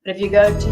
But if you go to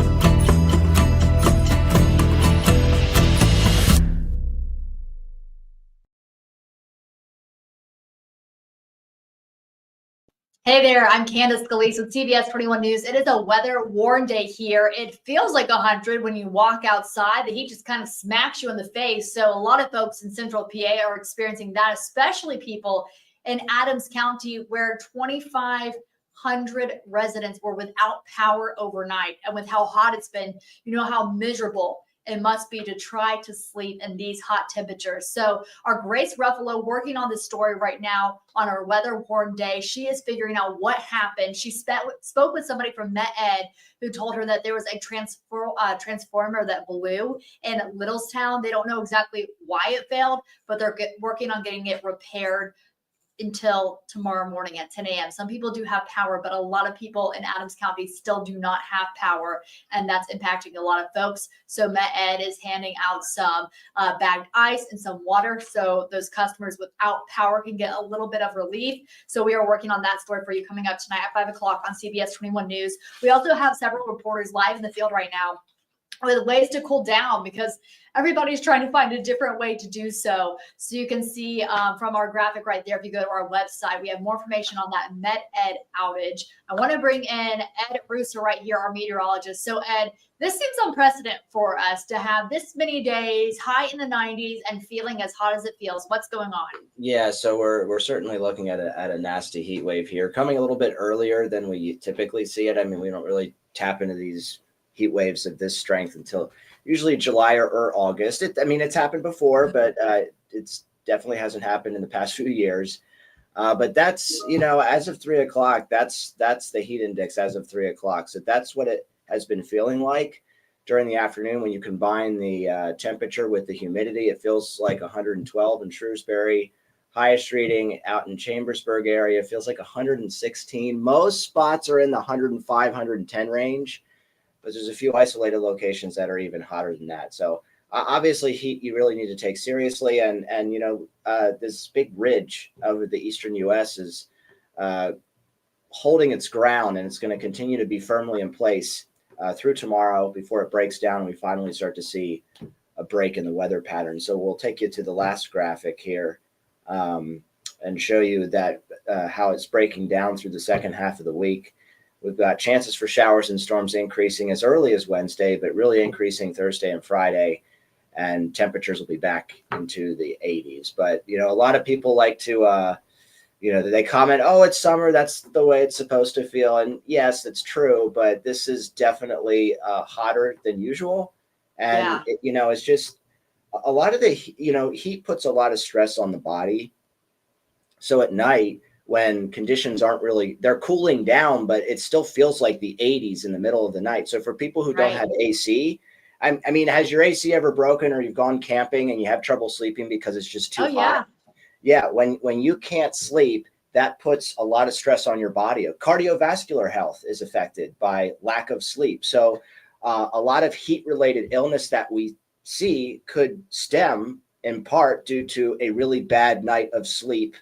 Hey there, I'm Candace Scalese with CBS 21 News. It is a weather warn day here. It feels like 100 when you walk outside. The heat just kind of smacks you in the face. So a lot of folks in central PA are experiencing that, especially people in Adams County where 2,500 residents were without power overnight. And with how hot it's been, you know how miserable it must be to try to sleep in these hot temperatures. So our Grace Ruffalo working on this story right now on our weather warn day. She is figuring out what happened. She spoke with somebody from Met Ed who told her that there was a transformer that blew in Littlestown. They don't know exactly why it failed, but they're working on getting it repaired until tomorrow morning at 10 a.m. Some people do have power, but a lot of people in Adams County still do not have power, and that's impacting a lot of folks. So Met Ed is handing out some bagged ice and some water so those customers without power can get a little bit of relief. So we are working on that story for you coming up tonight at 5 o'clock on CBS 21 News. We also have several reporters live in the field right now with ways to cool down because everybody's trying to find a different way to do so. So you can see from our graphic right there, if you go to our website, we have more information on that Met Ed outage. I want to bring in Ed Russo right here, our meteorologist. So Ed, this seems unprecedented for us to have this many days, high in the 90s and feeling as hot as it feels. What's going on? Yeah, so we're certainly looking at a nasty heat wave here, coming a little bit earlier than we typically see it. I mean, we don't really tap into these heat waves of this strength until usually July or August. It's happened before, but it's definitely hasn't happened in the past few years. But that's, as of 3 o'clock, that's the heat index as of 3 o'clock. So that's what it has been feeling like during the afternoon. When you combine the temperature with the humidity, it feels like 112 in Shrewsbury. Highest reading out in Chambersburg area feels like 116. Most spots are in the 105, 110 range. But there's a few isolated locations that are even hotter than that. So obviously heat you really need to take seriously. And this big ridge over the eastern U.S. is holding its ground, and it's going to continue to be firmly in place through tomorrow before it breaks down and we finally start to see a break in the weather pattern. So we'll take you to the last graphic here and show you that how it's breaking down through the second half of the week. We've got chances for showers and storms increasing as early as Wednesday, but really increasing Thursday and Friday, and temperatures will be back into the 80s. But, a lot of people like to, they comment, oh, it's summer. That's the way it's supposed to feel. And yes, it's true, but this is definitely hotter than usual. And, it's just a lot of the, heat puts a lot of stress on the body. So at night, when conditions aren't really, they're cooling down, but it still feels like the 80s in the middle of the night. So for people who don't have AC, has your AC ever broken, or you've gone camping and you have trouble sleeping because it's just too hot? Yeah. When you can't sleep, that puts a lot of stress on your body. Cardiovascular health is affected by lack of sleep. So a lot of heat-related illness that we see could stem in part due to a really bad night of sleep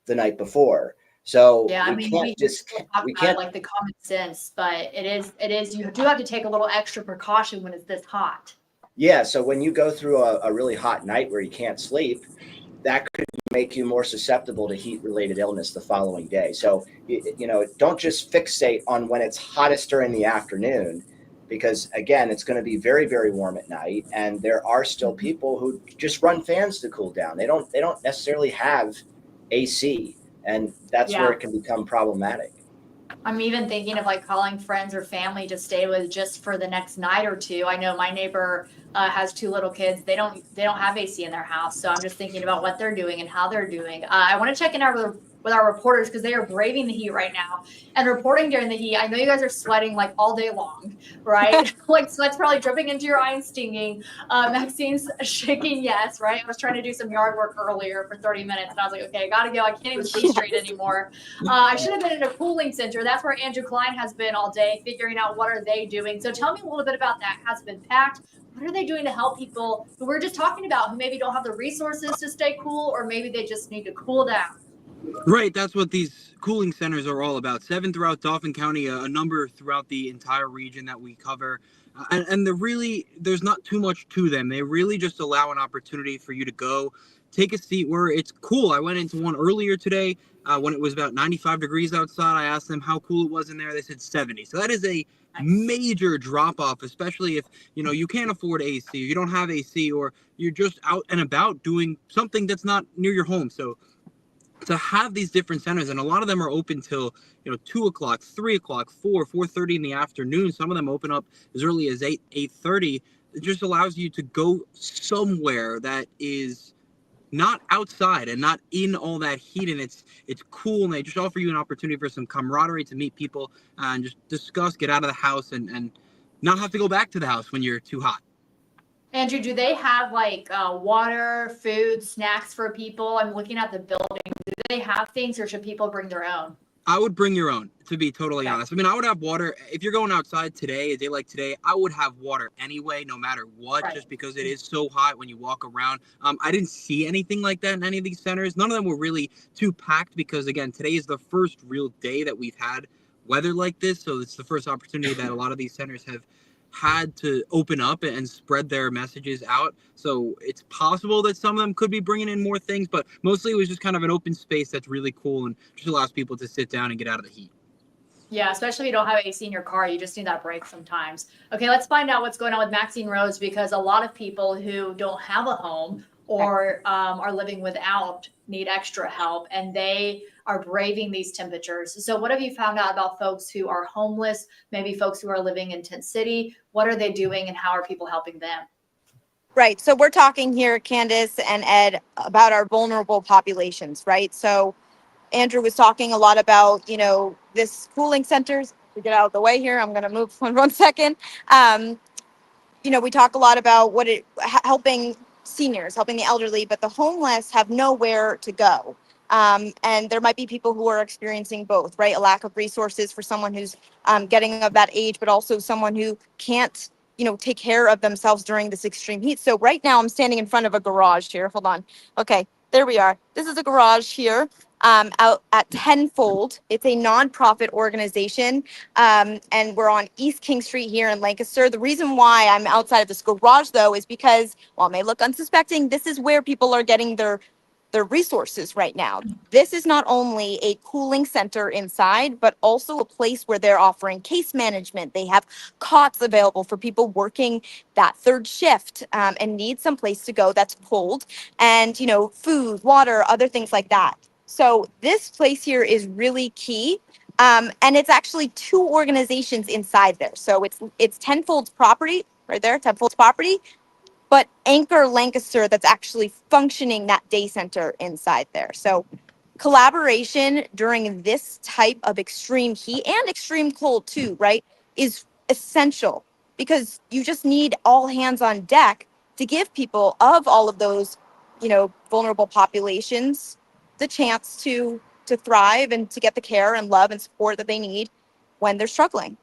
the night before. So we can't like the common sense, but it is you do have to take a little extra precaution when it's this hot. Yeah, so when you go through a really hot night where you can't sleep, that could make you more susceptible to heat related illness the following day. So don't just fixate on when it's hottest during the afternoon, because again, it's going to be very, very warm at night, and there are still people who just run fans to cool down. They don't necessarily have AC, and that's where it can become problematic. I'm even thinking of calling friends or family to stay with just for the next night or two. I know my neighbor has 2 little kids. They don't have AC in their house, so I'm just thinking about what they're doing and how they're doing. I want to check in with our reporters because they are braving the heat right now and reporting during the heat. I know you guys are sweating all day long, right? Sweat's probably dripping into your eye and stinging. Maxine's shaking yes, right? I was trying to do some yard work earlier for 30 minutes and I was like, okay, I gotta go. I can't even see straight anymore. I should have been in a cooling center. That's where Andrew Klein has been all day figuring out what are they doing. So tell me a little bit about that. Has it been packed? What are they doing to help people who we're just talking about who maybe don't have the resources to stay cool, or maybe they just need to cool down? Right, that's what these cooling centers are all about. 7 throughout Dauphin County, a number throughout the entire region that we cover. And there's not too much to them. They really just allow an opportunity for you to go take a seat where it's cool. I went into one earlier today when it was about 95 degrees outside. I asked them how cool it was in there. They said 70. So that is a major drop off, especially if you can't afford AC, or you don't have AC, or you're just out and about doing something that's not near your home. So to have these different centers, and a lot of them are open till 2 o'clock, 3 o'clock, 4:30 in the afternoon. Some of them open up as early as 8:30. It just allows you to go somewhere that is not outside and not in all that heat, and it's cool, and they just offer you an opportunity for some camaraderie, to meet people and just discuss, get out of the house, and not have to go back to the house when you're too hot. Andrew, do they have like water, food, snacks for people? I'm looking at the building. Do they have things, or should people bring their own? I would bring your own, to be totally honest. I mean, I would have water. If you're going outside today, a day like today, I would have water anyway, no matter what, Right. just because it is so hot when you walk around. I didn't see anything like that in any of these centers. None of them were really too packed because, again, today is the first real day that we've had weather like this. So it's the first opportunity that a lot of these centers have had to open up and spread their messages out. So it's possible that some of them could be bringing in more things, but mostly it was just kind of an open space that's really cool and just allows people to sit down and get out of the heat. Yeah, especially if you don't have AC in your car, you just need that break sometimes. Okay, let's find out what's going on with Maxine Rose, because a lot of people who don't have a home or are living without need extra help, and they are braving these temperatures. So what have you found out about folks who are homeless, maybe folks who are living in Tent City? What are they doing, and how are people helping them? Right. So we're talking here, Candace and Ed, about our vulnerable populations, right? So Andrew was talking a lot about, this cooling centers. To get out of the way here, I'm going to move for 1 second. We talk a lot about helping seniors, helping the elderly, but the homeless have nowhere to go. And there might be people who are experiencing both, right? A lack of resources for someone who's getting of that age, but also someone who can't, take care of themselves during this extreme heat. So right now I'm standing in front of a garage here. Hold on. Okay, there we are. This is a garage here out at Tenfold. It's a nonprofit organization. And we're on East King Street here in Lancaster. The reason why I'm outside of this garage, though, is because, while it may look unsuspecting, this is where people are getting their resources right now. This is not only a cooling center inside, but also a place where they're offering case management. They have cots available for people working that third shift and need some place to go that's cold, and, food, water, other things like that. So this place here is really key. And it's actually 2 organizations inside there. So it's Tenfold's property right there, Tenfold's property, but Anchor Lancaster that's actually functioning that day center inside there. So collaboration during this type of extreme heat and extreme cold too, right, is essential, because you just need all hands on deck to give people of all of those, vulnerable populations the chance to thrive and to get the care and love and support that they need when they're struggling.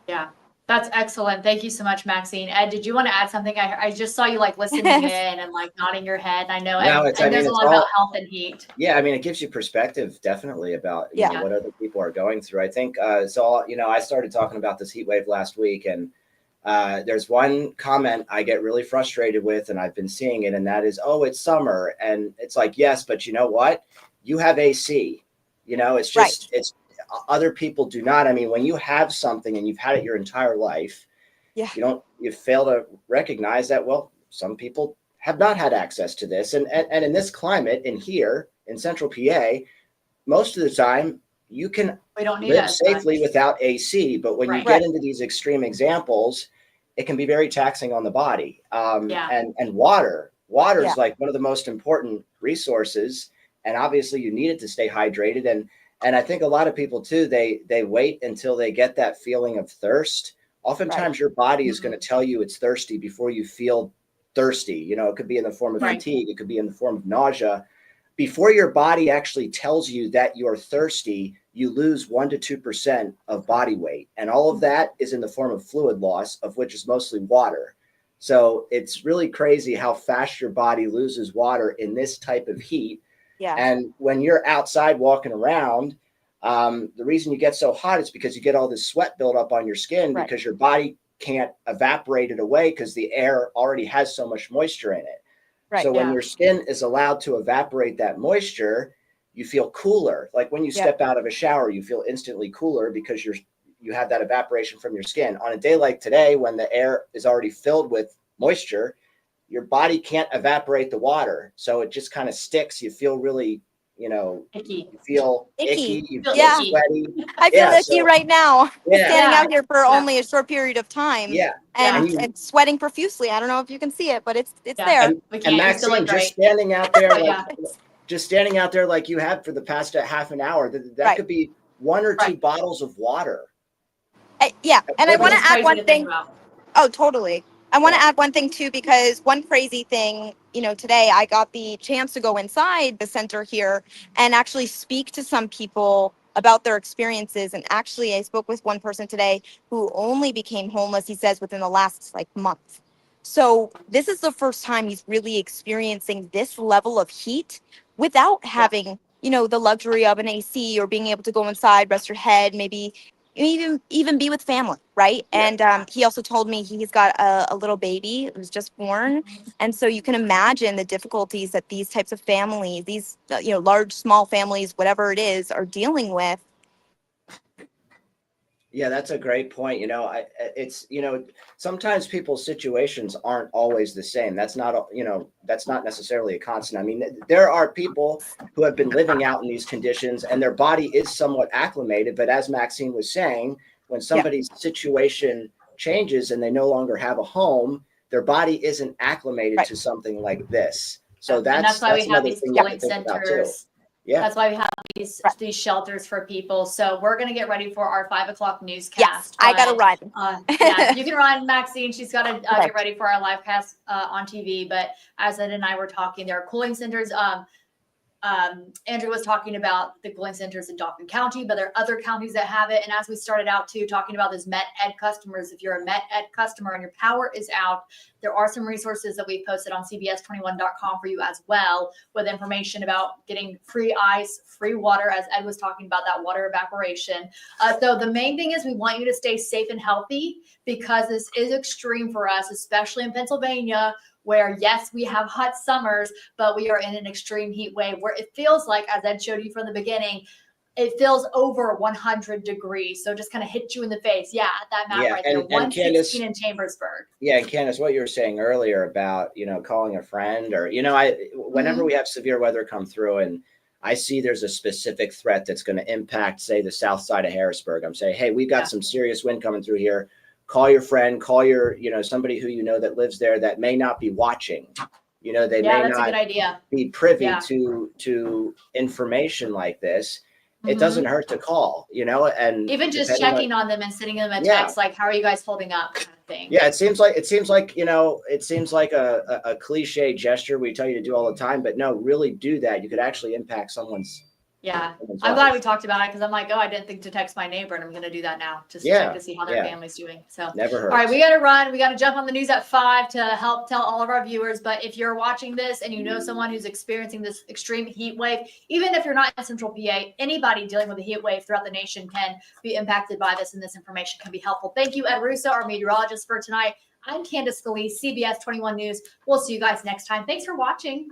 Yeah, that's excellent. Thank you so much, Maxine. Ed, did you want to add something? I just saw you like listening in and like nodding your head. I know, No, and there's a lot about health and heat. Yeah, I mean, it gives you perspective, definitely, about what other people are going through. I think so. I started talking about this heat wave last week, and there's one comment I get really frustrated with, and I've been seeing it, and that is, "Oh, it's summer," and it's like, yes, but you know what? You have AC. It's just it's other people do not. I mean, when you have something and you've had it your entire life, you fail to recognize that, well, some people have not had access to this. And in this climate, in here in central PA, most of the time you can live safely without AC. But when you get into these extreme examples, it can be very taxing on the body. And water is like one of the most important resources. And obviously you need it to stay hydrated. And I think a lot of people too, they wait until they get that feeling of thirst. Oftentimes your body is going to tell you it's thirsty before you feel thirsty. It could be in the form of fatigue. It could be in the form of nausea. Before your body actually tells you that you're thirsty, you lose 1 to 2% of body weight. And all of that is in the form of fluid loss, of which is mostly water. So it's really crazy how fast your body loses water in this type of heat. Yeah. And when you're outside walking around, the reason you get so hot is because you get all this sweat buildup on your skin Right. because your body can't evaporate it away because the air already has so much moisture in it. Right. So when Yeah. your skin is allowed to evaporate that moisture, you feel cooler. Like when you Yeah. step out of a shower, you feel instantly cooler because you have that evaporation from your skin. On a day like today, when the air is already filled with moisture, your body can't evaporate the water. So it just kind of sticks. You feel really, Icky. you feel Icky. icky, you Feel feel icky. sweaty. I feel Yeah. icky So, right now. yeah. Standing Yeah. out here for Yeah. only a short period of time Yeah. and, Yeah. and sweating profusely. I don't know if you can see it, but it's Yeah. there. We And can't. You still Maxine, look just great. standing out there, But like yeah. just standing out there like you have for the past half an hour, that Right. could be 1 or 2 Right. bottles of water. Yeah. And I Which want is to add crazy one to think thing. about. Oh, totally. I want to Yeah. add one thing too, because one crazy thing, today I got the chance to go inside the center here and actually speak to some people about their experiences. And actually, I spoke with one person today who only became homeless, he says, within the last month. So this is the first time he's really experiencing this level of heat without having, the luxury of an AC or being able to go inside, rest your head, maybe even be with family, right? Yeah. And he also told me he's got a little baby who's just born, and so you can imagine the difficulties that these types of families, these large, small families, whatever it is, are dealing with. Yeah, that's a great point. It's sometimes people's situations aren't always the same. That's not necessarily a constant. I mean, there are people who have been living out in these conditions and their body is somewhat acclimated. But as Maxine was saying, when somebody's situation changes and they no longer have a home, their body isn't acclimated Right. to something like this. So And that's why we have another these thing you have to cooling think about too. centers. Yeah. That's why we have these Right. these shelters for people. So we're gonna get ready for our 5 o'clock newscast. Yes, I gotta run. Yeah, you can run, Maxine. She's got to Okay. get ready for our live cast on TV. But as Ed and I were talking, there are cooling centers. Andrew was talking about the cooling centers in Dauphin County, but there are other counties that have it. And as we started out too, talking about those Met Ed customers, if you're a Met Ed customer and your power is out, there are some resources that we posted on cbs21.com for you as well, with information about getting free ice, free water, as Ed was talking about that water evaporation. So the main thing is we want you to stay safe and healthy, because this is extreme for us, especially in Pennsylvania, where yes, we have hot summers, but we are in an extreme heat wave where it feels like, as Ed showed you from the beginning, it feels over 100 degrees. So just kind of hit you in the face. Yeah, that map right there, and 116 Candace, in Chambersburg. Yeah, and Candace, what you were saying earlier about, calling a friend, or, whenever we have severe weather come through and I see there's a specific threat that's going to impact, say, the south side of Harrisburg, I'm saying, hey, we got some serious wind coming through here. Call your friend, call your, somebody who that lives there that may not be watching. They may That's a not good idea. be privy Yeah. to information like this. It Mhm. doesn't hurt to call, and Even just depending checking on them and sending them a Yeah. text like, how are you guys holding up, kind of thing. Yeah, it seems like a cliche gesture we tell you to do all the time, but no, really do that. You could actually impact someone's Yeah. someone's I'm glad life. we talked about it, because I'm like, oh, I didn't think to text my neighbor, and I'm going to do that now. Just Yeah, check to see how their yeah. family's doing. So Never hurts. all right, we got to run. We got to jump on the news at 5 to help tell all of our viewers. But if you're watching this and you know someone who's experiencing this extreme heat wave, even if you're not in Central PA, anybody dealing with a heat wave throughout the nation can be impacted by this, and this information can be helpful. Thank you, Ed Russo, our meteorologist, for tonight. I'm Candace Scalese, CBS 21 News. We'll see you guys next time. Thanks for watching.